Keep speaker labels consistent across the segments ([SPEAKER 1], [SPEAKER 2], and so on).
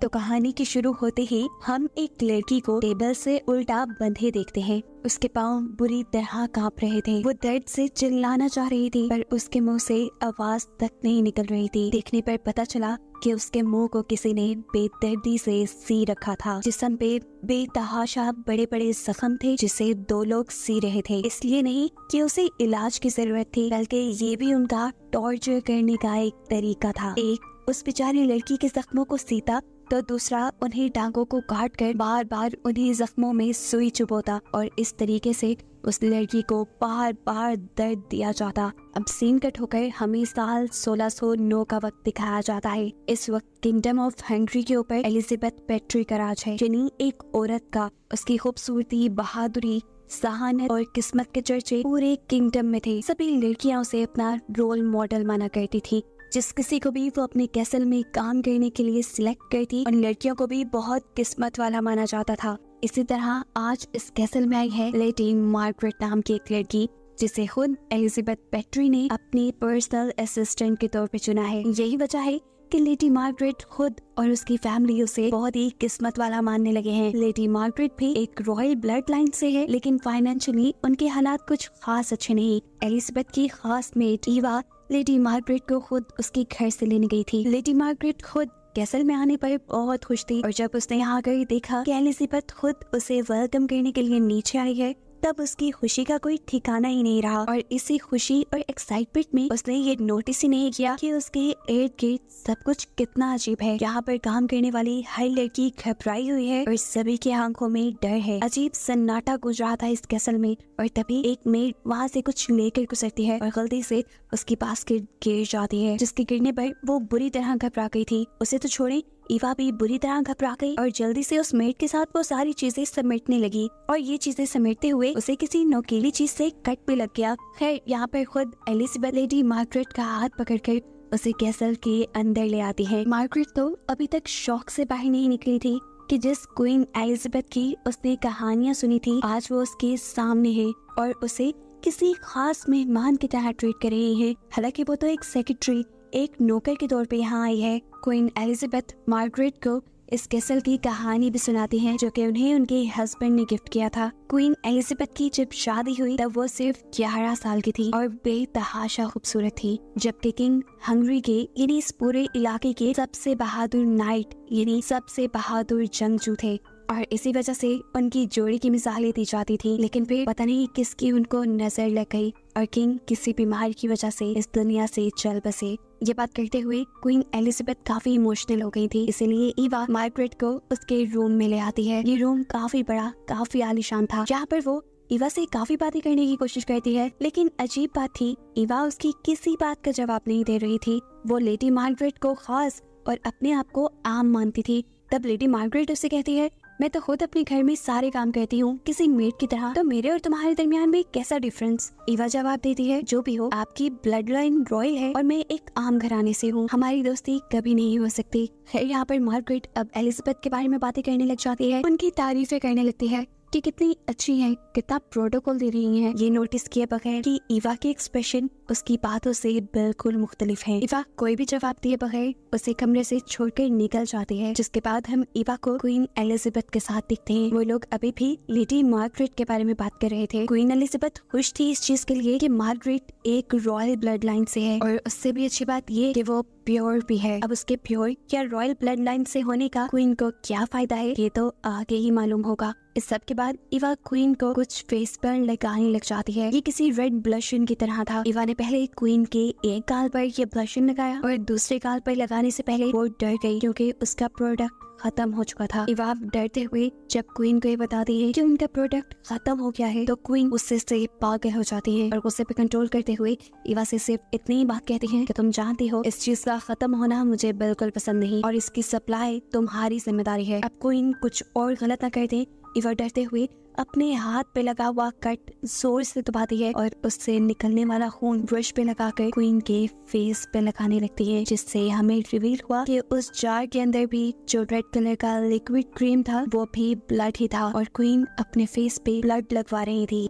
[SPEAKER 1] तो कहानी की शुरू होते ही हम एक लड़की को टेबल से उल्टा बंधे देखते हैं। उसके पाँव बुरी तरह कांप रहे थे। वो दर्द से चिल्लाना चाह रही थी पर उसके मुंह से आवाज तक नहीं निकल रही थी। देखने पर पता चला कि उसके मुंह को किसी ने बेदर्दी से सी रखा था। जिस्म पे बेतहाशा बड़े बड़े जख्म थे जिसे दो लोग सी रहे थे। इसलिए नहीं कि उसे इलाज की जरूरत थी, बल्कि ये भी उनका टॉर्चर करने का एक तरीका था। एक उस बेचारी लड़की के जख्मों को सीता तो दूसरा उन्हें टांगों को काट कर बार बार उन्हीं जख्मों में सुई चुभोता और इस तरीके से उस लड़की को बार बार दर्द दिया जाता। अब सीन कट होकर हमें साल 1609 का वक्त दिखाया जाता है। इस वक्त किंगडम ऑफ हंगरी के ऊपर एलिजाबेथ पेट्री का राज है, यानी एक औरत का। उसकी खूबसूरती, बहादुरी, सहानत और किस्मत के चर्चे पूरे किंगडम में थे। सभी लड़कियां उसे अपना रोल मॉडल माना करती थी। जिस किसी को भी वो अपने कैसल में काम करने के लिए सिलेक्ट करती, उन लड़कियों को भी बहुत किस्मत वाला माना जाता था। इसी तरह आज इस कैसल में आई है लेडी मार्गरेट नाम की एक लड़की, जिसे खुद एलिजाबेथ पेट्री ने अपनी पर्सनल असिस्टेंट के तौर पे चुना है। यही वजह है कि लेडी मार्गरेट खुद और उसकी फैमिली उसे बहुत ही किस्मत वाला मानने लगे हैं। लेडी मार्गरेट भी एक रॉयल ब्लड लाइन से है, लेकिन फाइनेंशियली उनके हालात कुछ खास अच्छे नहीं। एलिजाबेथ की खास मेट ईवा लेडी मार्गरेट को खुद उसके घर से लेने गई थी। लेडी मार्गरेट खुद कैसल में आने पर बहुत खुश थी और जब उसने यहाँ कर देखा कि एलिजाबेथ खुद उसे वेलकम करने के लिए नीचे आई है, तब उसकी खुशी का कोई ठिकाना ही नहीं रहा। और इसी खुशी और एक्साइटमेंट में उसने ये नोटिस ही नहीं किया कि उसके इर्द गिर्द सब कुछ कितना अजीब है। यहाँ पर काम करने वाली हर लड़की घबराई हुई है और सभी की आंखों में डर है। अजीब सन्नाटा गुजर रहा था इस कैसल में और तभी एक मेड वहाँ से कुछ लेकर गुजरती है और गलती से उसकी बास्केट गिर जाती है, जिसके गिरने पर वो बुरी तरह घबरा गई थी। उसे तो छोड़े, ईवा भी बुरी तरह घबरा गई और जल्दी से उस मेड के साथ वो सारी चीजें समेटने लगी और ये चीजें समेटते हुए उसे किसी नोकीली चीज से कट भी लग गया। खैर, यहाँ पर खुद एलिजाबेथ लेडी मार्गरेट का हाथ पकड़कर उसे कैसल के अंदर ले आती है। मार्गरेट तो अभी तक शौक से बाहर नहीं निकली थी कि जिस क्वीन एलिजाबेथ की उसने कहानियां सुनी थी, आज वो उसके सामने है और उसे किसी खास मेहमान की तरह ट्रीट कर रही है। हालांकि वो तो एक सेक्रेटरी, एक नौकर के तौर पे यहाँ आई है। क्वीन एलिजाबेथ मार्गरेट को इस कैसल की कहानी भी सुनाती है जो कि उन्हें उनके हस्बैंड ने गिफ्ट किया था। क्वीन एलिजाबेथ की जब शादी हुई तब वो सिर्फ 11 साल की थी और बेतहाशा खूबसूरत थी, जबकि किंग हंगरी के यानी इस पूरे इलाके के सबसे बहादुर नाइट यानी सबसे बहादुर जंगजू थे और इसी वजह से उनकी जोड़ी की मिसालें दी जाती थी। लेकिन फिर पता नहीं किसकी उनको नजर लग गई और किंग किसी बीमारी की वजह से इस दुनिया से चल बसे। ये बात करते हुए क्वीन एलिजाबेथ काफी इमोशनल हो गई थी, इसीलिए ईवा मार्गरेट को उसके रूम में ले आती है। ये रूम काफी बड़ा, काफी आलीशान था, जहाँ पर वो ईवा से काफी बातें करने की कोशिश करती है। लेकिन अजीब बात थी, ईवा उसकी किसी बात का जवाब नहीं दे रही थी। वो लेडी मार्गरेट को खास और अपने आप को आम मानती थी। तब लेडी मार्गरेट उससे कहती है, मैं तो खुद अपने घर में सारे काम करती हूँ किसी मेड की तरह, तो मेरे और तुम्हारे दरमियान में कैसा डिफरेंस। ईवा जवाब देती है, जो भी हो, आपकी ब्लड लाइन रॉयल है और मैं एक आम घराने से हूँ, हमारी दोस्ती कभी नहीं हो सकती। खैर, यहाँ पर मार्गरेट अब एलिजाबेथ के बारे में बातें करने लग जाती है, उनकी तारीफें करने लगती है कि कितनी अच्छी है, कितना प्रोटोकॉल दे रही है। ये नोटिस किए बगैर कि ईवा के एक्सप्रेशन उसकी बातों से बिल्कुल मुख्तलिफ है। ईवा कोई भी जवाब दिए बगैर उसे कमरे से छोड़कर निकल जाती है, जिसके बाद हम ईवा को क्वीन एलिजाबेथ के साथ दिखते हैं। वो लोग अभी भी लेडी मार्गरेट के बारे में बात कर रहे थे। क्वीन एलिजाबेथ खुश थी इस चीज के लिए कि मार्गरेट एक रॉयल ब्लड लाइन से है और उससे भी अच्छी बात ये कि वो प्योर भी है। अब उसके प्योर या रॉयल ब्लड लाइन से होने का क्वीन को क्या फायदा है, ये तो आगे ही मालूम होगा। इस सब के बाद ईवा क्वीन को कुछ फेस पर लगाने लग जाती है। ये किसी रेड ब्लशन की तरह था। ईवा ने पहले क्वीन के एक गाल पर ये ब्लशन लगाया और दूसरे गाल पर लगाने से पहले वो डर गई क्योंकि उसका प्रोडक्ट खत्म हो चुका था। ईवा डरते हुए जब क्वीन को ये बताती है कि उनका प्रोडक्ट खत्म हो गया है, तो क्वीन गुस्से से पागल हो जाती है और गुस्से पे कंट्रोल करते हुए ईवा से सिर्फ इतनी ही बात कहती है कि तुम जानती हो इस चीज का खत्म होना मुझे बिल्कुल पसंद नहीं और इसकी सप्लाई तुम्हारी जिम्मेदारी है। अब क्वीन कुछ और गलत ना कर दे, ईवा डरते हुए अपने हाथ पे लगा हुआ कट जोर से दबाती है और उससे निकलने वाला खून ब्रश पे लगाकर क्वीन के फेस पे लगाने लगती है, जिससे हमें रिवील हुआ कि उस जार के अंदर भी जो रेड कलर का लिक्विड क्रीम था वो भी ब्लड ही था और क्वीन अपने फेस पे ब्लड लगवा रही थी।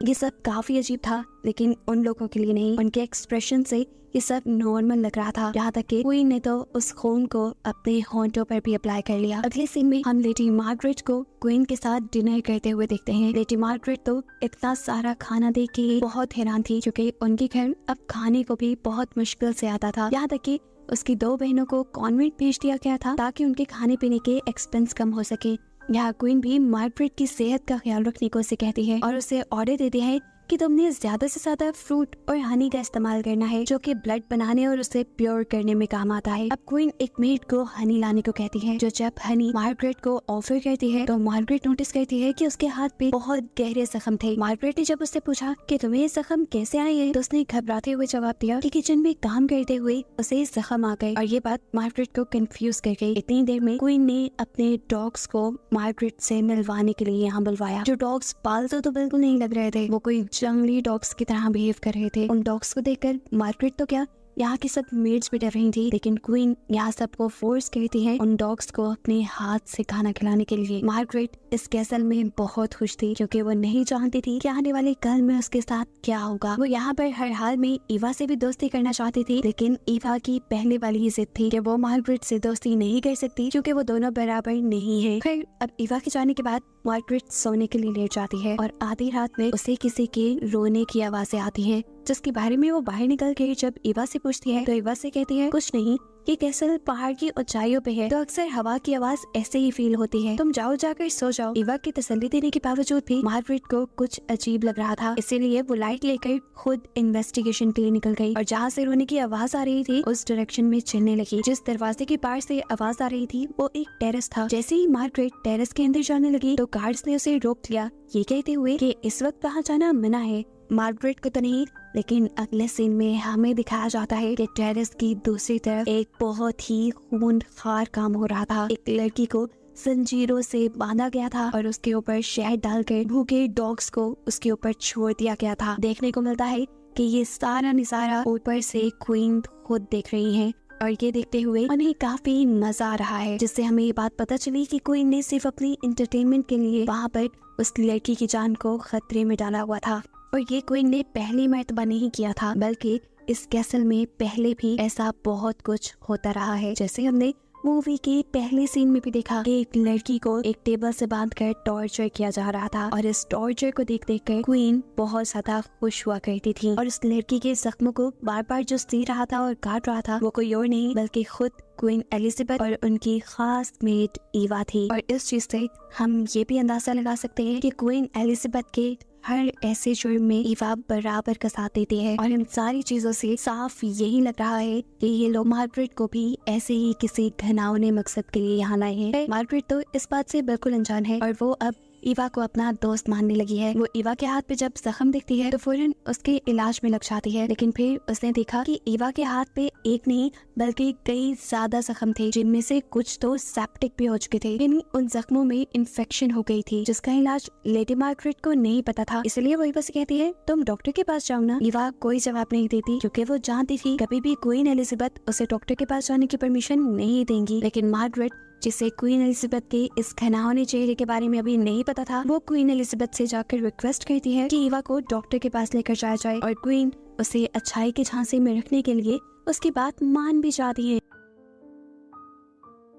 [SPEAKER 1] ये सब काफी अजीब था, लेकिन उन लोगों के लिए नहीं। उनके एक्सप्रेशन से ये सब नॉर्मल लग रहा था, यहाँ तक कि क्वीन ने तो उस खून को अपने होंठों पर भी अप्लाई कर लिया। अगले सीन में हम लेडी मार्गरेट को क्वीन के साथ डिनर करते हुए देखते हैं। लेडी मार्गरेट तो इतना सारा खाना देख के ही बहुत हैरान थी, क्योंकि उनके घर अब खाने को भी बहुत मुश्किल से आता था। यहाँ तक कि उसकी 2 बहनों को कॉन्वेंट भेज दिया गया था ताकि उनके खाने पीने के एक्सपेंस कम हो सके। यहाँ क्वीन भी मार्गरेट की सेहत का ख्याल रखने को उसे कहती है और उसे ऑर्डर देती है कि तुमने ज्यादा से ज्यादा फ्रूट और हनी का इस्तेमाल करना है, जो कि ब्लड बनाने और उसे प्योर करने में काम आता है। अब क्वीन एक मेड को हनी लाने को कहती है, जो जब हनी मार्गरेट को ऑफर करती है तो मार्गरेट नोटिस करती है कि उसके हाथ पे बहुत गहरे जख्म थे। मार्गरेट ने जब उससे पूछा कि तुम्हें ये जख्म कैसे आए हैं, तो उसने घबराते हुए जवाब दिया कि किचन में काम करते हुए उसे जख्म आ गए, और ये बात मार्गरेट को कंफ्यूज कर गई। इतनी देर में क्वीन ने अपने डॉग्स को मार्गरेट से मिलवाने के लिए यहाँ बुलवाया। जो डॉग्स पालतू तो बिल्कुल नहीं लग रहे थे, वो कोई जंगली डॉग्स की तरह बिहेव कर रहे थे। उन डॉग्स को देखकर मार्गरेट तो क्या, यहाँ की सब मेड्स भी डर रही थी, लेकिन क्वीन यहाँ सबको फोर्स करती है उन डॉग्स को अपने हाथ से खाना खिलाने के लिए। मार्गरेट इस कैसल में बहुत खुश थी, क्योंकि वो नहीं जानती थी कि आने वाले कल में उसके साथ क्या होगा। वो यहाँ पर हर हाल में ईवा से भी दोस्ती करना चाहती थी, लेकिन ईवा की पहले वाली ही जिद थी कि वो मार्गरेट से दोस्ती नहीं कर सकती, क्योंकि वो दोनों बराबर नहीं है। फिर अब ईवा के जाने के बाद मार्गरेट सोने के लिए लेट जाती है और आधी रात में उसे किसी के रोने की आवाजें आती हैं, जिसके बारे में वो बाहर निकल के जब ईवा से पूछती है तो ईवा से कहती है कुछ नहीं, ये कैसल पहाड़ की ऊंचाइयों पे है, तो अक्सर हवा की आवाज ऐसे ही फील होती है, तुम जाओ जाकर सो जाओ। ईवा की तसल्ली देने के बावजूद भी मार्गरेट को कुछ अजीब लग रहा था, इसीलिए वो लाइट लेकर खुद इन्वेस्टिगेशन के लिए निकल गई और जहाँ से रोने की आवाज आ रही थी उस डायरेक्शन में चलने लगी। जिस दरवाजे के पार से आवाज आ रही थी वो एक टेरेस था। जैसे ही मार्गरेट टेरेस के अंदर जाने लगी तो गार्ड्स ने उसे रोक लिया, ये कहते हुए कि इस वक्त वहाँ जाना मना है। मार्गरेट को तो नहीं, लेकिन अगले सीन में हमें दिखाया जाता है कि टेरेस की दूसरी तरफ एक बहुत ही खूंखार काम हो रहा था। एक लड़की को जंजीरों से बांधा गया था और उसके ऊपर शहद डालकर भूखे डॉग्स को उसके ऊपर छोड़ दिया गया था। देखने को मिलता है कि ये सारा नजारा ऊपर से क्वीन खुद देख रही है और ये देखते हुए उन्हें काफी मजा आ रहा है, जिससे हमें ये बात पता चली कि क्वीन ने सिर्फ अपनी एंटरटेनमेंट के लिए वहाँ पर उस लड़की की जान को खतरे में डाला हुआ था। और ये क्वीन ने पहली मर्तबा नहीं किया था, बल्कि इस कैसल में पहले भी ऐसा बहुत कुछ होता रहा है। जैसे हमने मूवी के पहले सीन में भी देखा कि एक लड़की को एक टेबल से बांधकर टॉर्चर किया जा रहा था और इस टॉर्चर को देख देख कर क्वीन बहुत ज्यादा खुश हुआ करती थी और इस लड़की के जख्मों को बार बार जो सी रहा था और काट रहा था वो कोई और नहीं बल्कि खुद क्वीन एलिजाबेथ और उनकी खास मेट ईवा थी। और इस चीज से हम ये भी अंदाजा लगा सकते हैं कि क्वीन एलिजाबेथ के हर ऐसे जुर्म में ईवा बराबर का साथ देती है और इन सारी चीजों से साफ यही लग रहा है कि ये लोग मार्गरेट को भी ऐसे ही किसी घिनौने मकसद के लिए यहाँ लाए हैं। मार्गरेट तो इस बात से बिल्कुल अनजान है और वो अब ईवा को अपना दोस्त मानने लगी है। वो ईवा के हाथ पे जब जख्म देखती है तो फौरन उसके इलाज में लग जाती है, लेकिन फिर उसने देखा कि ईवा के हाथ पे एक नहीं बल्कि कई ज्यादा जख्म थे, जिनमें से कुछ तो सेप्टिक भी हो चुके थे, यानी उन जख्मों में इन्फेक्शन हो गई थी जिसका इलाज लेडी मार्गरेट को नहीं पता था। इसलिए वो ईवा से कहती है तुम डॉक्टर के पास जाओ ना। ईवा कोई जवाब नहीं देती क्योंकि वो जानती थी कभी भी क्वीन एलिजाबेथ उसे डॉक्टर के पास जाने की परमिशन नहीं देंगी। लेकिन मार्गरेट, जिसे क्वीन एलिजाबेथ के इस घिनौने चेहरे के बारे में अभी नहीं पता था, वो क्वीन एलिजाबेथ से जाकर रिक्वेस्ट करती है कि ईवा को डॉक्टर के पास लेकर जाया जाए और क्वीन उसे अच्छाई के झांसे में रखने के लिए उसकी बात मान भी जाती है।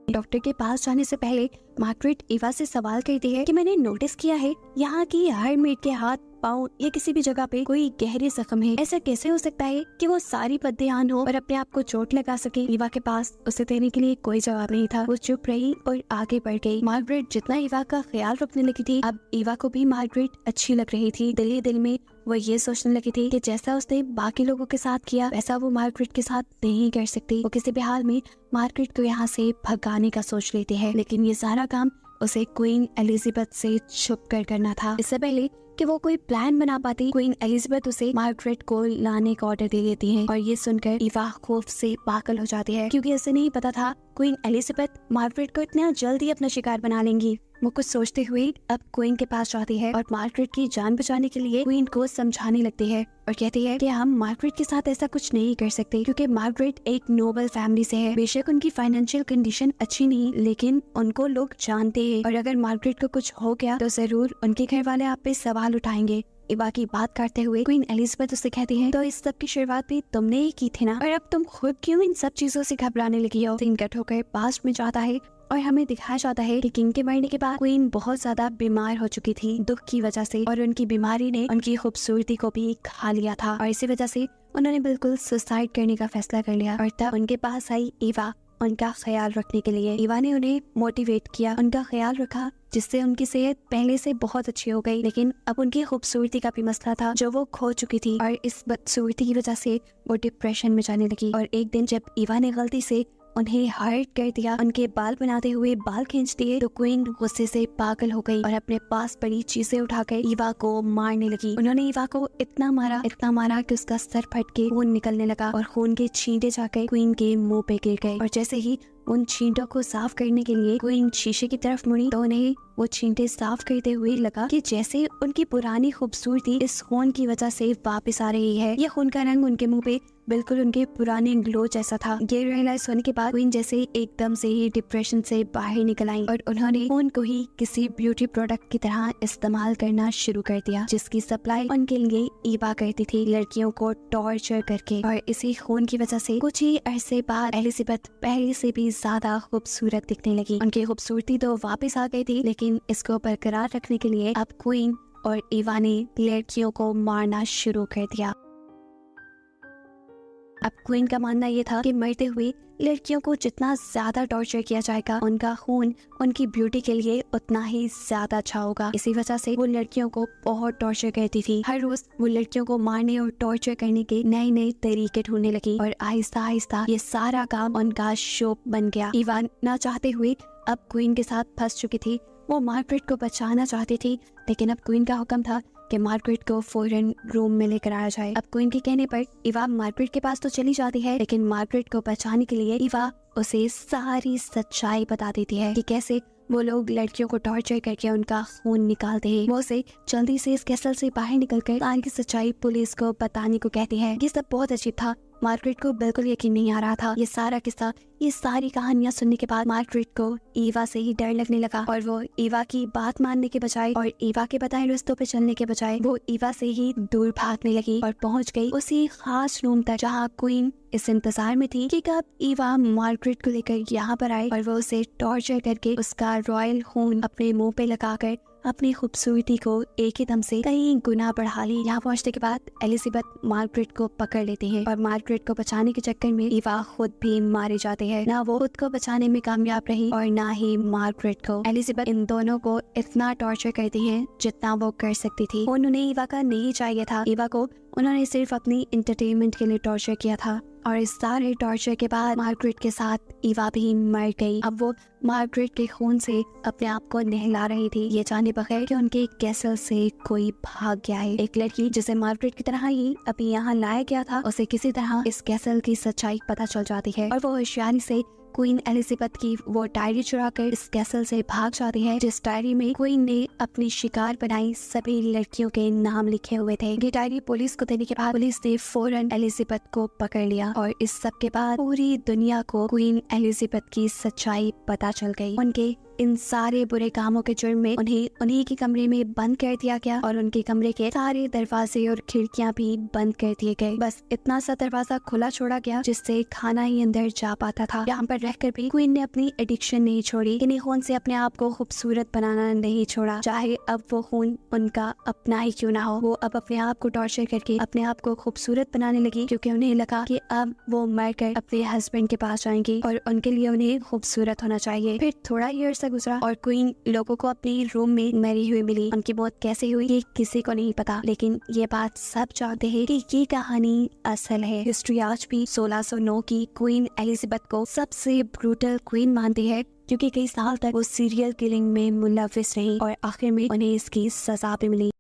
[SPEAKER 1] डॉक्टर के पास जाने से पहले मार्गरेट ईवा से सवाल करती है कि मैंने नोटिस किया है यहाँ की हर मेड के हाथ, पाँव या किसी भी जगह पे कोई गहरे जख्म है। ऐसा कैसे हो सकता है कि वो सारी बददेहान हो और अपने आप को चोट लगा सके? ईवा के पास उसे देने के लिए कोई जवाब नहीं था। वो चुप रही और आगे बढ़ गई। मार्गरेट जितना ईवा का ख्याल रखने लगी थी, अब ईवा को भी मार्गरेट अच्छी लग रही थी। दिल ही दिल में वो ये सोचने लगी थी कि जैसा उसने बाकी लोगों के साथ किया वैसा वो मार्गरेट के साथ नहीं कर सकती। वो किसी भी हाल में मार्गरेट को यहाँ से भगाने का सोच लेती है, लेकिन ये सारा काम उसे क्वीन एलिजाबेथ से छुप कर करना था। इससे पहले कि वो कोई प्लान बना पाती, क्वीन एलिजाबेथ उसे मार्गरेट को लाने का ऑर्डर दे देती है और ये सुनकर ईवा खौफ से पागल हो जाती है, क्योंकि उसे नहीं पता था क्वीन एलिजाबेथ मार्गरेट को इतना जल्दी अपना शिकार बना लेंगी। वो कुछ सोचते हुए अब क्वीन के पास जाती है और मार्गरेट की जान बचाने के लिए क्वीन को समझाने लगती है और कहती है कि हम मार्गरेट के साथ ऐसा कुछ नहीं कर सकते, क्योंकि मार्गरेट एक नोबल फैमिली से है। बेशक उनकी फाइनेंशियल कंडीशन अच्छी नहीं, लेकिन उनको लोग जानते हैं और अगर मार्गरेट को कुछ हो गया तो जरूर उनके घर वाले आप पे सवाल उठाएंगे। इवा की बात करते हुए क्वीन एलिजाबेथ उससे कहती है, तो इस सब की शुरुआत भी तुमने ही की थी ना, और अब तुम खुद क्यों इन सब चीजों से घबराने लगी हो। सीन कट होकर पास्ट में जाता है और हमें दिखाया जाता है कि किंग के मरने के बाद क्वीन बहुत ज्यादा बीमार हो चुकी थी दुख की वजह से, और उनकी बीमारी ने उनकी खूबसूरती को भी खा लिया था, और इसी वजह से उन्होंने बिल्कुल सुसाइड करने का फैसला कर लिया। और तब उनके पास आई इवा उनका ख्याल रखने के लिए। इवा ने उन्हें मोटिवेट किया, उनका ख्याल रखा, जिससे उनकी सेहत पहले से बहुत अच्छी हो गई। लेकिन अब उनकी खूबसूरती का भी मसला था जो वो खो चुकी थी, और इस बदसूरती की वजह से वो डिप्रेशन में जाने लगी। और एक दिन जब इवा ने गलती से उन्हें हर्ट कर दिया, उनके बाल बनाते हुए बाल खींच दिए, तो क्वीन गुस्से से पागल हो गई और अपने पास पड़ी चीजें उठाकर इवा को मारने लगी। उन्होंने इवा को इतना मारा कि उसका सर फट के खून निकलने लगा, और खून के छींटे जाकर क्वीन के मुंह पे गिर गए। और जैसे ही उन छींटों को साफ करने के लिए क्वीन शीशे की तरफ मुड़ी, तो उन्हें वो छींटे साफ करते हुए लगा कि जैसे उनकी पुरानी खूबसूरती इस खून की वजह से वापस आ रही है। ये खून का रंग उनके मुंह पे बिल्कुल उनके पुराने ग्लो जैसा था। ये रियलाइज होने के बाद क्वीन जैसे एकदम से ही डिप्रेशन से बाहर निकल आई, और उन्होंने खून को ही किसी ब्यूटी प्रोडक्ट की तरह इस्तेमाल करना शुरू कर दिया, जिसकी सप्लाई उनके लिए इवा करती थी, लड़कियों को टॉर्चर करके। और इसी खून की वजह से कुछ ही अरसे बाद एलिजाबेथ पहले से भी ज्यादा खूबसूरत दिखने लगी। उनकी खूबसूरती तो वापस आ गई थी, लेकिन इसको बरकरार रखने के लिए अब क्वीन और इवा ने लड़कियों को मारना शुरू कर दिया। अब क्वीन का मानना ये था कि मरते हुए लड़कियों को जितना ज्यादा टॉर्चर किया जाएगा, उनका खून उनकी ब्यूटी के लिए उतना ही ज्यादा अच्छा होगा। इसी वजह से वो लड़कियों को बहुत टॉर्चर करती थी। हर रोज वो लड़कियों को मारने और टॉर्चर करने के नए नए तरीके ढूंढने लगी, और आहिस्ता आहिस्ता ये सारा काम उनका शो बन गया। इवा ना चाहते हुए अब क्वीन के साथ फंस चुकी थी। वो मार्गरेट को बचाना चाहती थी, लेकिन अब क्वीन का हुक्म था कि मार्गरेट को फौरन रूम में लेकर आया जाए। अब क्वीन के कहने पर इवा मार्गरेट के पास तो चली जाती है, लेकिन मार्गरेट को बचाने के लिए इवा उसे सारी सच्चाई बता देती है कि कैसे वो लोग लड़कियों को टॉर्चर करके उनका खून निकालते हैं। वो उसे जल्दी से इस कैसल से बाहर निकलकर सारी सच्चाई पुलिस को बताने को कहती है। ये सब बहुत अजीब था। मार्गरेट को बिल्कुल यकीन नहीं आ रहा था। ये सारा किस्सा, ये सारी कहानियां सुनने के बाद मार्गरेट को इवा से ही डर लगने लगा, और वो इवा की बात मानने के बजाय और इवा के बताए रास्तों पे चलने के बजाय वो इवा से ही दूर भागने लगी, और पहुंच गई उसी खास रूम तक जहां क्वीन इस इंतजार में थी कि कब इवा मार्गरेट को लेकर यहाँ पर आए और वो उसे टॉर्चर करके उसका रॉयल खून अपने मुंह पे लगाकर अपनी खूबसूरती को एक ही दम से कई गुना बढ़ा ली। यहाँ पहुँचने के बाद एलिजाबेथ मार्गरेट को पकड़ लेती है, और मार्गरेट को बचाने के चक्कर में इवा खुद भी मारे जाते हैं। ना वो खुद को बचाने में कामयाब रही और ना ही मार्गरेट को। एलिजाबेथ इन दोनों को इतना टॉर्चर करती है जितना वो कर सकती थी। उन्होंने इवा का नहीं चाहिए था। इवा को उन्होंने सिर्फ अपनी इंटरटेनमेंट के लिए टॉर्चर किया था, और इस सारे टॉर्चर के बाद मार्गरेट के साथ इवा भी मर गई। अब वो मार्गरेट के खून से अपने आप को नहला रही थी, ये जाने बगैर कि उनके कैसल से कोई भाग गया है। एक लड़की जिसे मार्गरेट की तरह ही अभी यहाँ लाया गया था, उसे किसी तरह इस कैसल की सच्चाई पता चल जाती है, और वो होशियारी से क्वीन एलिजाबेथ की वो डायरी चुरा कर इस कैसल से भाग जाती है, जिस डायरी में क्वीन ने अपनी शिकार बनाई सभी लड़कियों के नाम लिखे हुए थे। ये डायरी पुलिस को देने के बाद पुलिस ने फौरन एलिजाबेथ को पकड़ लिया, और इस सब के बाद पूरी दुनिया को क्वीन एलिजाबेथ की सच्चाई पता चल गई। उनके इन सारे बुरे कामों के जुर्म में उन्हीं के कमरे में बंद कर दिया गया, और उनके कमरे के सारे दरवाजे और खिड़कियां भी बंद कर दिए गए। बस इतना सा दरवाजा खुला छोड़ा गया जिससे खाना ही अंदर जा पाता था। यहाँ पर रहकर भी क्वीन ने अपनी एडिक्शन नहीं छोड़ी, इन्हीं खून से अपने आप को खूबसूरत बनाना नहीं छोड़ा। चाहे अब वो खून उनका अपना ही क्यों ना हो, वो अब अपने आप को टॉर्चर करके अपने आप को खूबसूरत बनाने लगी, क्योंकि उन्हें लगा कि अब वो मरकर अपने हस्बैंड के पास जाएंगी और उनके लिए उन्हें खूबसूरत होना चाहिए। फिर थोड़ा ही अर्सा गुजरा और क्वीन लोगों को अपने रूम में मरी हुई मिली। उनकी मौत कैसे हुई ये किसी को नहीं पता, लेकिन ये बात सब जानते हैं कि ये कहानी असल है। हिस्ट्री आज भी 1609 की क्वीन एलिजाबेथ को सबसे ब्रूटल क्वीन मानती है, क्योंकि कई साल तक वो सीरियल किलिंग में मुलविस रही और आखिर में उन्हें इसकी सजा भी मिली।